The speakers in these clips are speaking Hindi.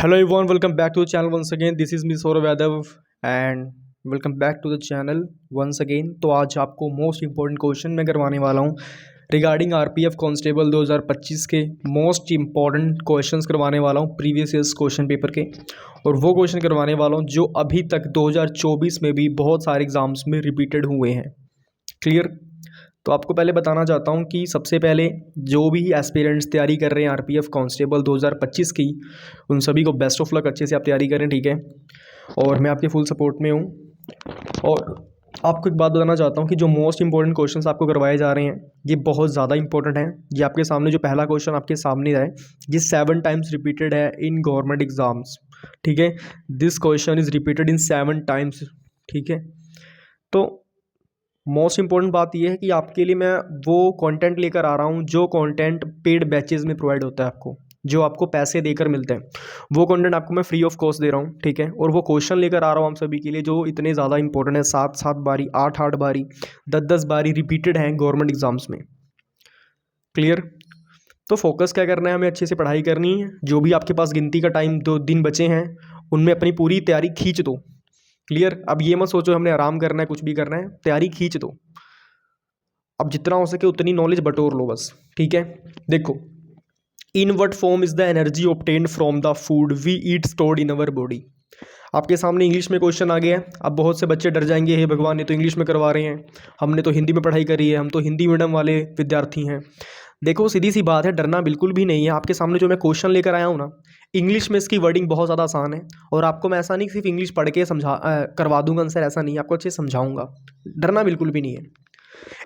Hello everyone, welcome back to the channel once again. This is me Saurav Yadav and welcome back to the channel once again. तो आज आपको मोस्ट इम्पॉर्टेंट क्वेश्चन मैं करवाने वाला हूँ रिगार्डिंग आरपीएफ कांस्टेबल 2025 के मोस्ट इम्पॉर्टेंट क्वेश्चंस करवाने वाला हूँ प्रीवियस ईयर्स क्वेश्चन पेपर के। और वो क्वेश्चन करवाने वाला हूँ जो अभी तक 2024 में भी बहुत सारे एग्जाम्स में रिपीटेड हुए हैं। क्लियर। तो आपको पहले बताना चाहता हूं कि सबसे पहले जो भी एस्पिरेंट्स तैयारी कर रहे हैं आरपीएफ कांस्टेबल 2025 की, उन सभी को बेस्ट ऑफ लक। अच्छे से आप तैयारी करें, ठीक है। और मैं आपके फुल सपोर्ट में हूं। और आपको एक बात बताना चाहता हूं कि जो मोस्ट इंपॉर्टेंट क्वेश्चंस आपको करवाए जा रहे हैं ये बहुत ज़्यादा इंपॉर्टेंट हैं। ये आपके सामने जो पहला क्वेश्चन आपके सामने है ये 7 टाइम्स रिपीटेड है इन गवर्नमेंट एग्जाम्स, ठीक है। This question is repeated in 7 times, ठीक है। तो मोस्ट इंपॉर्टेंट बात यह है कि आपके लिए मैं वो कंटेंट लेकर आ रहा हूँ जो कंटेंट पेड बैचेस में प्रोवाइड होता है आपको, जो आपको पैसे देकर मिलते हैं। वो कंटेंट आपको मैं फ्री ऑफ कॉस्ट दे रहा हूँ, ठीक है। और वो क्वेश्चन लेकर आ रहा हूँ हम सभी के लिए जो इतने ज़्यादा इंपॉर्टेंट है, 7 बारी, 8 बारी, 10 बारी रिपीटेड हैं गवर्नमेंट एग्जाम्स में। क्लियर। तो फोकस क्या करना है, हमें अच्छे से पढ़ाई करनी है। जो भी आपके पास गिनती का टाइम 2 दिन बचे हैं उनमें अपनी पूरी तैयारी खींच दो। क्लियर। अब ये मत सोचो हमने आराम करना है, कुछ भी करना है, तैयारी खींच दो। अब जितना हो सके उतनी नॉलेज बटोर लो बस, ठीक है। देखो, in what form is the energy obtained from the food we eat stored in our body. आपके सामने इंग्लिश में क्वेश्चन आ गया है। अब बहुत से बच्चे डर जाएंगे, हे भगवान ये तो इंग्लिश में करवा रहे हैं, हमने तो हिंदी में पढ़ाई करी है, हम तो हिंदी मीडियम वाले विद्यार्थी हैं। देखो सीधी सी बात है, डरना बिल्कुल भी नहीं है। आपके सामने जो मैं क्वेश्चन लेकर आया हूँ ना, इंग्लिश में इसकी वर्डिंग बहुत ज़्यादा आसान है। और आपको मैं ऐसा नहीं सिर्फ इंग्लिश पढ़ के करवा दूंगा आंसर, ऐसा नहीं, आपको अच्छे से समझाऊंगा। डरना बिल्कुल भी नहीं है।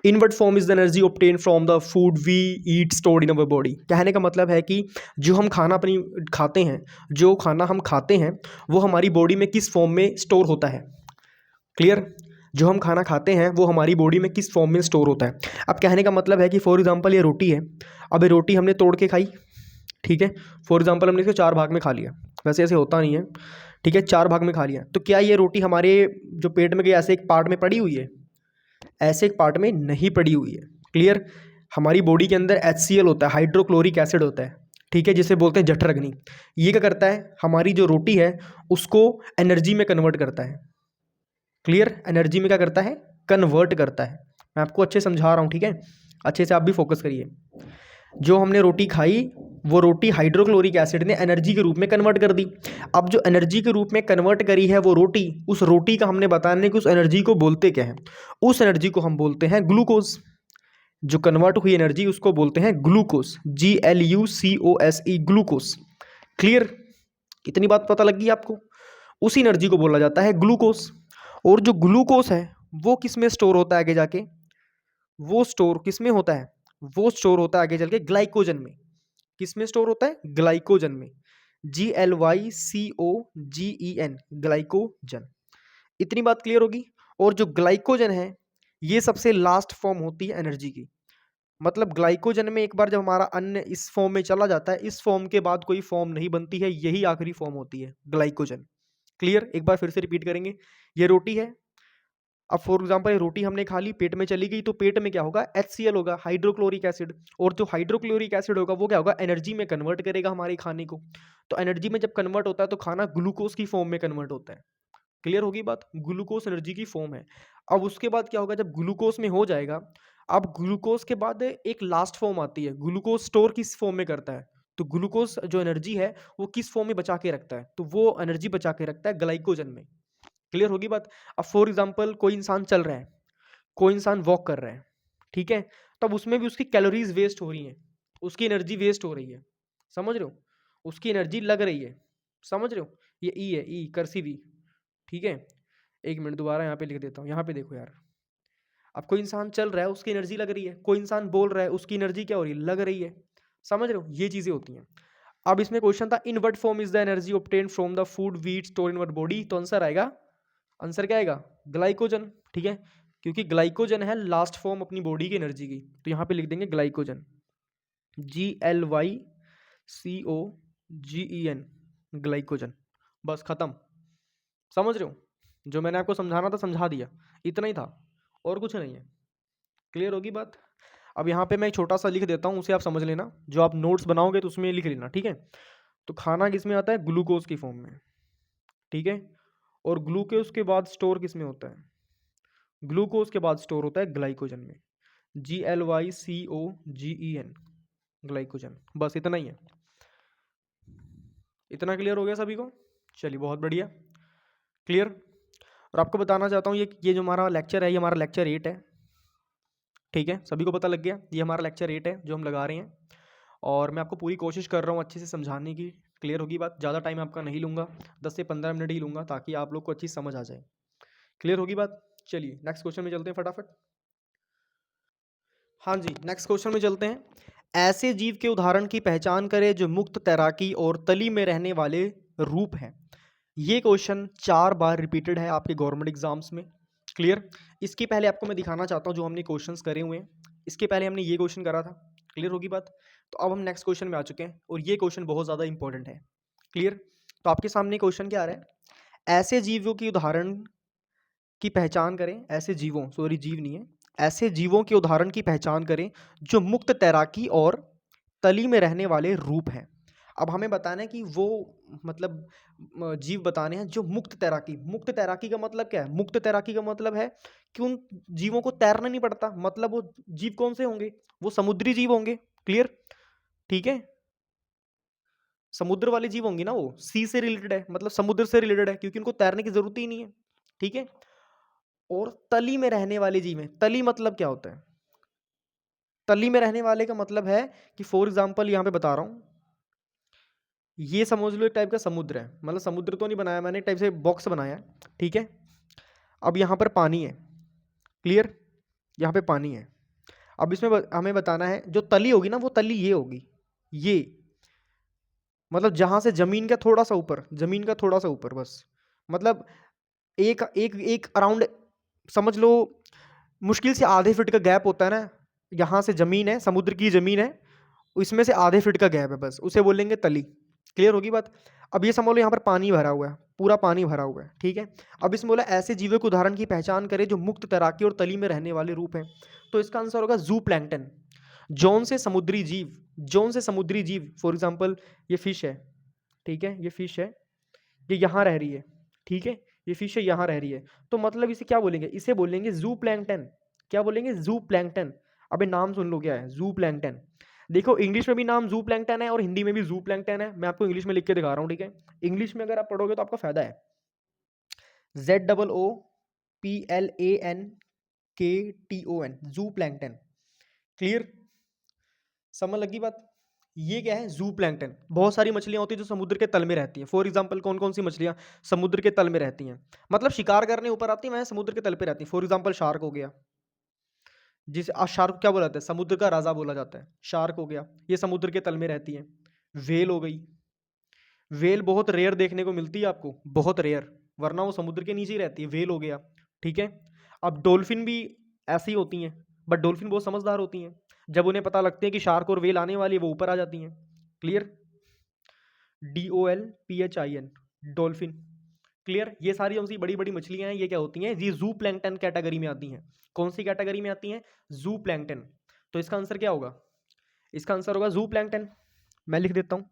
In what form is the energy obtain from the food we eat stored in our body. कहने का मतलब है कि जो हम खाना अपनी खाते हैं, जो खाना हम खाते हैं वो हमारी बॉडी में किस फॉर्म में स्टोर होता है। क्लियर। जो हम खाना खाते हैं वो हमारी बॉडी में किस फॉर्म में स्टोर होता है। अब कहने का मतलब है कि फॉर एग्जांपल ये रोटी है। अब ये रोटी हमने तोड़ के खाई, ठीक है। फॉर एग्जांपल हमने इसको 4 भाग में खा लिया, वैसे ऐसे होता नहीं है, ठीक है। 4 भाग में खा लिया तो क्या ये रोटी हमारे जो पेट में गई ऐसे एक पार्ट में पड़ी हुई है? ऐसे एक पार्ट में नहीं पड़ी हुई है। क्लियर। हमारी बॉडी के अंदर HCl होता है, हाइड्रोक्लोरिक एसिड होता है, ठीक है, जिसे बोलते हैं जठर अग्नि। ये क्या करता है, हमारी जो रोटी है उसको एनर्जी में कन्वर्ट करता है। क्लियर। एनर्जी में क्या करता है, कन्वर्ट करता है। मैं आपको अच्छे समझा रहा हूँ, ठीक है। अच्छे से आप भी फोकस करिए। जो हमने रोटी खाई वो रोटी हाइड्रोक्लोरिक एसिड ने एनर्जी के रूप में कन्वर्ट कर दी। अब जो एनर्जी के रूप में कन्वर्ट करी है वो रोटी, उस रोटी का हमने बताने कि उस एनर्जी को बोलते क्या है। उस एनर्जी को हम बोलते हैं ग्लूकोज। जो कन्वर्ट हुई एनर्जी उसको बोलते हैं ग्लूकोज, GLUCOSE, ग्लूकोज। क्लियर। इतनी बात पता लग गई आपको। उसी एनर्जी को बोला जाता है ग्लूकोज। और जो ग्लूकोज है वो किस में स्टोर होता है आगे जाके, वो स्टोर किस में होता है, वो स्टोर होता है आगे चल के ग्लाइकोजन में। किस में स्टोर होता है, ग्लाइकोजन में, GLYCOGEN, ग्लाइकोजन। इतनी बात क्लियर होगी। और जो ग्लाइकोजन है ये सबसे लास्ट फॉर्म होती है एनर्जी की। मतलब ग्लाइकोजन में एक बार जब हमारा अन्न इस फॉर्म में चला जाता है, इस फॉर्म के बाद कोई फॉर्म नहीं बनती है, यही आखिरी फॉर्म होती है ग्लाइकोजन। क्लियर। एक बार फिर से रिपीट करेंगे। ये रोटी है। अब फॉर एग्जांपल ये रोटी हमने खा ली, पेट में चली गई, तो पेट में क्या होगा, HCl होगा, हाइड्रोक्लोरिक एसिड। और जो हाइड्रोक्लोरिक एसिड होगा वो क्या होगा, एनर्जी में कन्वर्ट करेगा हमारे खाने को। तो एनर्जी में जब कन्वर्ट होता है तो खाना ग्लूकोज की फॉर्म में कन्वर्ट होता है। क्लियर होगी बात। ग्लूकोज एनर्जी की फॉर्म है। अब उसके बाद क्या होगा, जब ग्लूकोज में हो जाएगा, अब ग्लूकोज के बाद एक लास्ट फॉर्म आती है। ग्लूकोज स्टोर किस फॉर्म में करता है, तो ग्लूकोज जो एनर्जी है वो किस फॉर्म में बचा के रखता है, तो वो एनर्जी बचा के रखता है ग्लाइकोजन में। क्लियर होगी बात। अब फॉर एग्जांपल कोई इंसान चल रहा है, कोई इंसान वॉक कर रहा है, ठीक है। तब उसमें भी उसकी कैलोरीज वेस्ट हो रही हैं, उसकी एनर्जी वेस्ट हो रही है। समझ रहे हो, उसकी एनर्जी लग रही है। समझ रहे हो, ये ई है, ई कर्सिव ई, ठीक है। एक मिनट दोबारा यहाँ पे लिख देता हूँ। यहाँ पे देखो यार, अब कोई इंसान चल रहा है उसकी एनर्जी लग रही है, कोई इंसान बोल रहा है उसकी एनर्जी क्या हो रही है, लग रही है। समझ रहे हो, ये चीजें होती हैं। अब इसमें क्वेश्चन था in what form is the energy obtained from the food we eat store in our body. तो आंसर आएगा, आंसर क्या आएगा, ग्लाइकोजन, ठीक है। क्योंकि ग्लाइकोजन है लास्ट फॉर्म अपनी बॉडी की एनर्जी की, तो यहाँ पे लिख देंगे ग्लाइकोजन, GLYCOGEN, ग्लाइकोजन। बस खत्म। समझ रहे हो, जो मैंने आपको समझाना था समझा दिया, इतना ही था और कुछ नहीं है। क्लियर होगी बात। अब यहाँ पे मैं एक छोटा सा लिख देता हूँ, उसे आप समझ लेना। जो आप नोट्स बनाओगे तो उसमें लिख लेना, ठीक है। तो खाना किस में आता है? ग्लूकोज की फॉर्म में, ठीक है। और ग्लूकोज के बाद स्टोर किस में होता है? ग्लूकोज के बाद स्टोर होता है ग्लाइकोजन में, GLYCOGEN, ग्लाइकोजन। बस इतना ही है। इतना क्लियर हो गया सभी को? चलिए बहुत बढ़िया, क्लियर। और आपको बताना चाहता हूँ ये जो हमारा लेक्चर है, ये हमारा लेक्चर 8 है, ठीक है। सभी को पता लग गया, ये हमारा लेक्चर 8 है जो हम लगा रहे हैं। और मैं आपको पूरी कोशिश कर रहा हूँ अच्छे से समझाने की। क्लियर होगी बात? ज़्यादा टाइम आपका नहीं लूँगा, 10 से 15 मिनट ही लूँगा, ताकि आप लोग को अच्छी समझ आ जाए। क्लियर होगी बात? चलिए नेक्स्ट क्वेश्चन में चलते हैं फटाफट। हाँ जी, नेक्स्ट क्वेश्चन में चलते हैं। ऐसे जीव के उदाहरण की पहचान करें जो मुक्त तैराकी और तली में रहने वाले रूप हैं। ये क्वेश्चन 4 बार रिपीटेड है आपके गवर्नमेंट एग्जाम्स में। क्लियर। इसके पहले आपको मैं दिखाना चाहता हूँ जो हमने क्वेश्चंस करे हुए हैं। इसके पहले हमने ये क्वेश्चन करा था। क्लियर होगी बात? तो अब हम नेक्स्ट क्वेश्चन में आ चुके हैं और ये क्वेश्चन बहुत ज़्यादा इंपॉर्टेंट है। क्लियर। तो आपके सामने क्वेश्चन क्या आ रहा है? ऐसे जीवों की उदाहरण की पहचान करें, ऐसे जीवों, सॉरी जीव नहीं है, ऐसे जीवों के उदाहरण की पहचान करें जो मुक्त तैराकी और तली में रहने वाले रूप हैं। अब हमें बताना है कि वो मतलब जीव बताने हैं जो मुक्त तैराकी। मुक्त तैराकी का मतलब क्या है? मुक्त तैराकी का मतलब है कि उन जीवों को तैरना नहीं पड़ता। मतलब वो जीव कौन से होंगे? वो समुद्री जीव होंगे। क्लियर, ठीक है। समुद्र वाले जीव होंगे ना, वो सी से रिलेटेड है, मतलब समुद्र से रिलेटेड है, क्योंकि उनको तैरने की जरूरत ही नहीं है, ठीक है। और तली में रहने वाले जीव हैं। तली मतलब क्या होता है? तली में रहने वाले का मतलब है कि फॉर एग्जाम्पल यहां पे बता रहा हूं, ये समझ लो एक टाइप का समुद्र है, मतलब समुद्र तो नहीं बनाया मैंने, एक टाइप से बॉक्स बनाया है, ठीक है। अब यहाँ पर पानी है। क्लियर, यहाँ पे पानी है। अब इसमें हमें बताना है जो तली होगी ना, वो तली ये होगी, ये मतलब जहां से जमीन का थोड़ा सा ऊपर, जमीन का थोड़ा सा ऊपर, बस मतलब एक एक एक अराउंड समझ लो, मुश्किल से आधे फीट का गैप होता है ना, यहाँ से जमीन है, समुद्र की जमीन है, इसमें से आधे फीट का गैप है, बस उसे बोलेंगे तली। क्लियर होगी बात? अब ये समझ लो यहाँ पर पानी भरा हुआ है, पूरा पानी भरा हुआ है, ठीक है। अब इसमें बोला ऐसे जीवों के उदाहरण की पहचान करें जो मुक्त तैराकी और तली में रहने वाले रूप हैं। तो इसका आंसर होगा जू प्लैंक्टन। जौन से समुद्री जीव, जौन से समुद्री जीव, फॉर एग्जाम्पल ये फिश है, ठीक है, ये फिश है, ये यहाँ रह रही है, ठीक है, ये फिश है यहाँ रह रही है, तो मतलब इसे क्या बोलेंगे? इसे बोलेंगे जू प्लैंक्टन। क्या बोलेंगे? जू प्लैंक्टन। अबे नाम सुन लो क्या है, जू प्लैंक्टन। देखो इंग्लिश में भी नाम जू प्लैंक्टन है और हिंदी में भी जू प्लैंक्टन है। मैं आपको इंग्लिश में लिख के दिखा रहा हूँ, ठीक है। इंग्लिश में अगर आप पढ़ोगे तो आपका फायदा है। ZOOPLANKTON, जू प्लैंक्टन। क्लियर, समझ लगी बात? ये क्या है? जू प्लैंक्टन। बहुत सारी मछलियां होती है जो समुद्र के तल में रहती हैं। फॉर एग्जांपल कौन कौन सी मछलियां समुद्र के तल में रहती हैं, मतलब शिकार करने ऊपर आती हैं, वह समुद्र के तल पे रहती हैं। फॉर एग्जांपल शार्क हो गया, जिसे शार्क क्या बोला जाता है? समुद्र का राजा बोला जाता है, शार्क हो गया, ये समुद्र के तल में रहती है। वेल हो गई, वेल बहुत रेयर देखने को मिलती है आपको, बहुत रेयर, वरना वो समुद्र के नीचे ही रहती है। वेल हो गया, ठीक है। अब डॉल्फिन भी ऐसी होती हैं, बट डॉल्फिन बहुत समझदार होती हैं, जब उन्हें पता लगते हैं कि शार्क और वेल आने वाली है, वो ऊपर आ जाती हैं। Clear, DOLPHIN, dolphin. क्लियर, ये सारी उनसी बड़ी बड़ी मछलियां हैं, ये क्या होती हैं? ये जू प्लैंक्टन कैटेगरी में आती हैं। कौन सी कैटेगरी में आती हैं? जू प्लैंक्टन। तो इसका आंसर क्या होगा? इसका आंसर होगा जू प्लैंक्टन। मैं लिख देता हूं,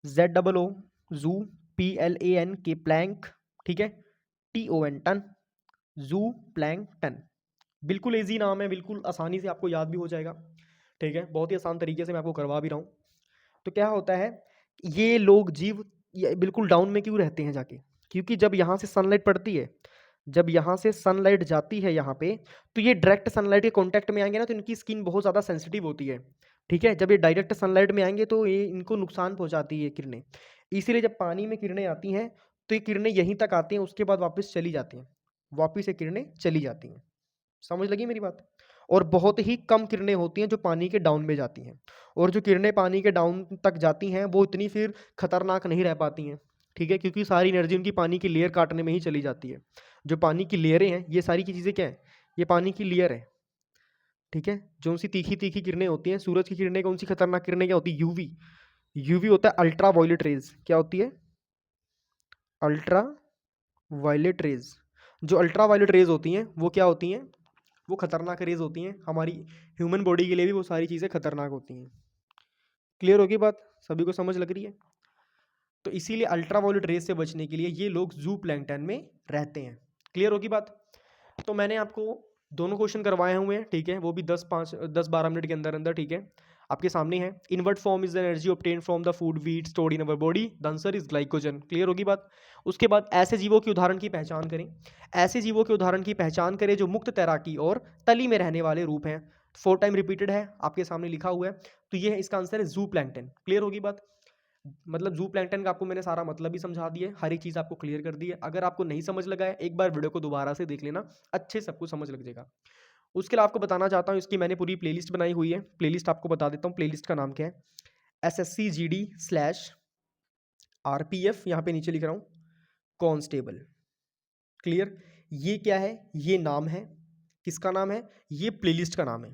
ZOO, जू, PLANK, प्लैंक, ठीक है, TON, टन, जू प्लैंक्टन। बिल्कुल इजी नाम है, बिल्कुल आसानी से आपको याद भी हो जाएगा, ठीक है। बहुत ही आसान तरीके से मैं आपको करवा भी रहा हूँ। तो क्या होता है, ये लोग जीव ये बिल्कुल डाउन में क्यों रहते हैं जाके? क्योंकि जब यहाँ से सनलाइट पड़ती है, जब यहाँ से सनलाइट जाती है यहाँ पे, तो ये डायरेक्ट सनलाइट के कांटेक्ट में आएंगे ना, तो इनकी स्किन बहुत ज़्यादा सेंसिटिव होती है, ठीक है। जब ये डायरेक्ट सनलाइट में आएंगे तो ये इनको नुकसान पहुंचाती है किरणें। इसीलिए जब पानी में किरणें आती हैं तो ये किरणें यहीं तक आती हैं, उसके बाद वापस चली जाती हैं, वापस ये किरणें चली जाती हैं। समझ लगी मेरी बात? और बहुत ही कम किरणें होती हैं जो पानी के डाउन में जाती हैं, और जो किरणें पानी के डाउन तक जाती हैं वो इतनी फिर खतरनाक नहीं रह पाती हैं, ठीक है, क्योंकि सारी एनर्जी उनकी पानी की लेयर काटने में ही चली जाती है। जो पानी की लेयरें हैं, ये सारी की चीज़ें क्या है? ये पानी की लेयर है, ठीक है। जो उनसी तीखी तीखी किरणें होती हैं, सूरज की किरणें, कौन सी खतरनाक किरणें क्या होती है? यूवी। यूवी होता है अल्ट्रा वायलेट रेज। क्या होती है? Ultraviolet rays. जो अल्ट्रा वायलेट रेज होती हैं वो क्या होती हैं? वो खतरनाक रेज होती हैं, हमारी ह्यूमन बॉडी के लिए भी वो सारी चीज़ें खतरनाक होती हैं। क्लियर होगी बात? सभी को समझ लग रही है? तो इसीलिए अल्ट्रावायलेट रेस से बचने के लिए ये लोग जू प्लैंकटन में रहते हैं। क्लियर होगी बात? तो मैंने आपको दोनों क्वेश्चन करवाए हुए हैं, ठीक है, वो भी 10-12 मिनट के अंदर अंदर, ठीक है, आपके सामने है। In what form is the energy obtained from the food we eat stored in our body? The answer is glycogen. Clear होगी बात? उसके बाद ऐसे जीवों के उदाहरण की पहचान करें। ऐसे जीवों के उदाहरण की पहचान करें जो मुक्त तैराकी और तली में रहने वाले रूप हैं। 4 टाइम रिपीटेड है, आपके सामने लिखा हुआ है। तो ये है, इसका आंसर है जू प्लैंकटन। क्लियर होगी बात? मतलब जू प्लैंकटन का आपको मैंने सारा मतलब भी समझा दिया है, हर एक चीज़ आपको क्लियर कर दी है। अगर आपको नहीं समझ लगा है, एक बार वीडियो को दोबारा से देख लेना, अच्छे सब कुछ समझ लग जाएगा। उसके अलावा आपको बताना चाहता हूँ, इसकी मैंने पूरी प्लेलिस्ट बनाई हुई है। प्लेलिस्ट आपको बता देता हूँ, प्लेलिस्ट का नाम क्या है, SSCGD/RPF, यहाँ पे नीचे लिख रहा हूँ कॉन्स्टेबल। क्लियर? ये क्या है? ये नाम है, किसका नाम है? ये प्लेलिस्ट का नाम है।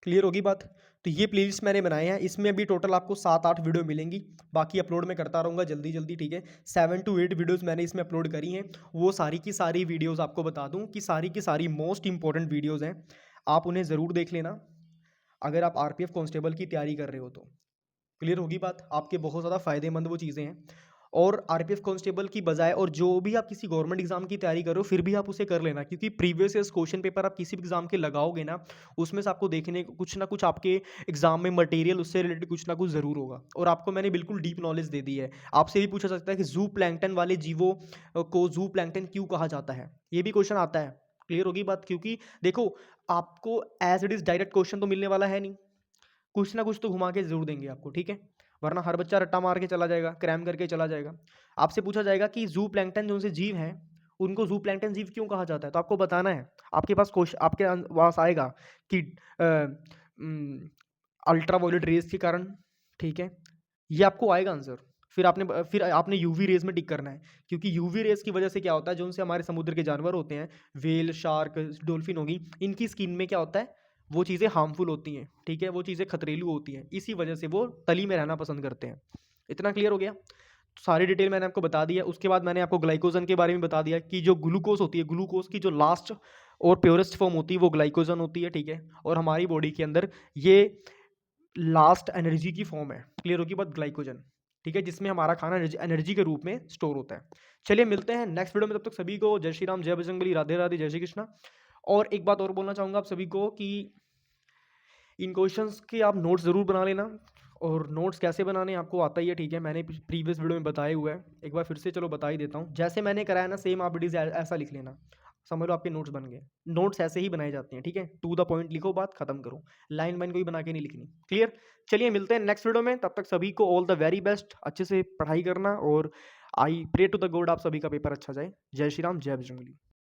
क्लियर होगी बात? तो ये प्लेलिस्ट मैंने बनाए हैं, इसमें अभी टोटल आपको 7-8 वीडियो मिलेंगी, बाकी अपलोड मैं करता रहूँगा जल्दी जल्दी, ठीक है। 7 to 8 वीडियोस मैंने इसमें अपलोड करी हैं। वो सारी की सारी वीडियोस आपको बता दूं कि सारी की सारी मोस्ट इंपॉर्टेंट वीडियोस हैं, आप उन्हें ज़रूर देख लेना अगर आप आरपीएफ कांस्टेबल की तैयारी कर रहे हो तो। क्लियर होगी बात? आपके बहुत ज़्यादा फ़ायदेमंद वो चीज़ें हैं। और आरपीएफ कांस्टेबल की बजाय और जो भी आप किसी गवर्नमेंट एग्जाम की तैयारी कर रहे हो, फिर भी आप उसे कर लेना, क्योंकि प्रीवियस ईयर्स क्वेश्चन पेपर आप किसी भी एग्जाम के लगाओगे ना, उसमें से आपको देखने को कुछ ना कुछ आपके एग्जाम में मटेरियल उससे रिलेटेड कुछ ना कुछ ज़रूर होगा। और आपको मैंने बिल्कुल डीप नॉलेज दे दी है। आपसे भी पूछा सकता है कि जू प्लैंकटन वाले जीवों को जू प्लैंकटन क्यों कहा जाता है, ये भी क्वेश्चन आता है। क्लियर होगी बात? क्योंकि देखो, आपको as it is direct question तो मिलने वाला है नहीं, कुछ ना कुछ तो घुमा के जरूर देंगे आपको, ठीक है। वरना हर बच्चा रट्टा मार के चला जाएगा, क्रैम करके चला जाएगा। आपसे पूछा जाएगा कि जू प्लैंकटन जो से जीव हैं, उनको जू प्लैंकटन जीव क्यों कहा जाता है, तो आपको बताना है। आपके पास क्वेश्चन, आपके पास आएगा कि अल्ट्रावायलेट रेस के कारण, ठीक है, ये आपको आएगा आंसर। फिर आपने यूवी रेस में टिक करना है, क्योंकि यूवी रेस की वजह से क्या होता है, जो उनसे हमारे समुद्र के जानवर होते हैं, वेल, शार्क, डॉल्फिन होगी, इनकी स्किन में क्या होता है, वो चीज़ें हार्मफुल होती हैं, ठीक है, वो चीज़ें खतरेलू होती हैं, इसी वजह से वो तली में रहना पसंद करते हैं। इतना क्लियर हो गया? तो सारी डिटेल मैंने आपको बता दी है। उसके बाद मैंने आपको ग्लाइकोजन के बारे में बता दिया कि जो ग्लूकोज होती है, ग्लूकोज की जो लास्ट और प्योरेस्ट फॉर्म होती है वो ग्लाइकोजन होती है, ठीक है। और हमारी बॉडी के अंदर ये लास्ट एनर्जी की फॉर्म है। क्लियर होगी बात? ग्लाइकोजन, ठीक है, जिसमें हमारा खाना एनर्जी के रूप में स्टोर होता है। चलिए मिलते हैं नेक्स्ट वीडियो में, तब तक सभी को जय श्री राम, जय बजरंगबली, राधे राधे, जय श्री कृष्णा। और एक बात और बोलना चाहूँगा आप सभी को कि इन क्वेश्चंस के आप नोट्स ज़रूर बना लेना। और नोट्स कैसे बनाने आपको आता ही है, ठीक है, मैंने प्रीवियस वीडियो में बताया हुआ है, एक बार फिर से चलो बता ही देता हूँ। जैसे मैंने कराया ना, सेम आप डिज़ ऐसा लिख लेना, समझ लो आपके नोट्स बन गए। नोट्स ऐसे ही बनाए जाते हैं, ठीक है, टू द पॉइंट लिखो, बात खत्म करो, लाइन वाइन कोई बना के नहीं लिखनी। क्लियर? चलिए मिलते हैं नेक्स्ट वीडियो में, तब तक सभी को ऑल द वेरी बेस्ट, अच्छे से पढ़ाई करना, और I pray to the god आप सभी का पेपर अच्छा जाए। जय श्री राम, जय बजरंगबली।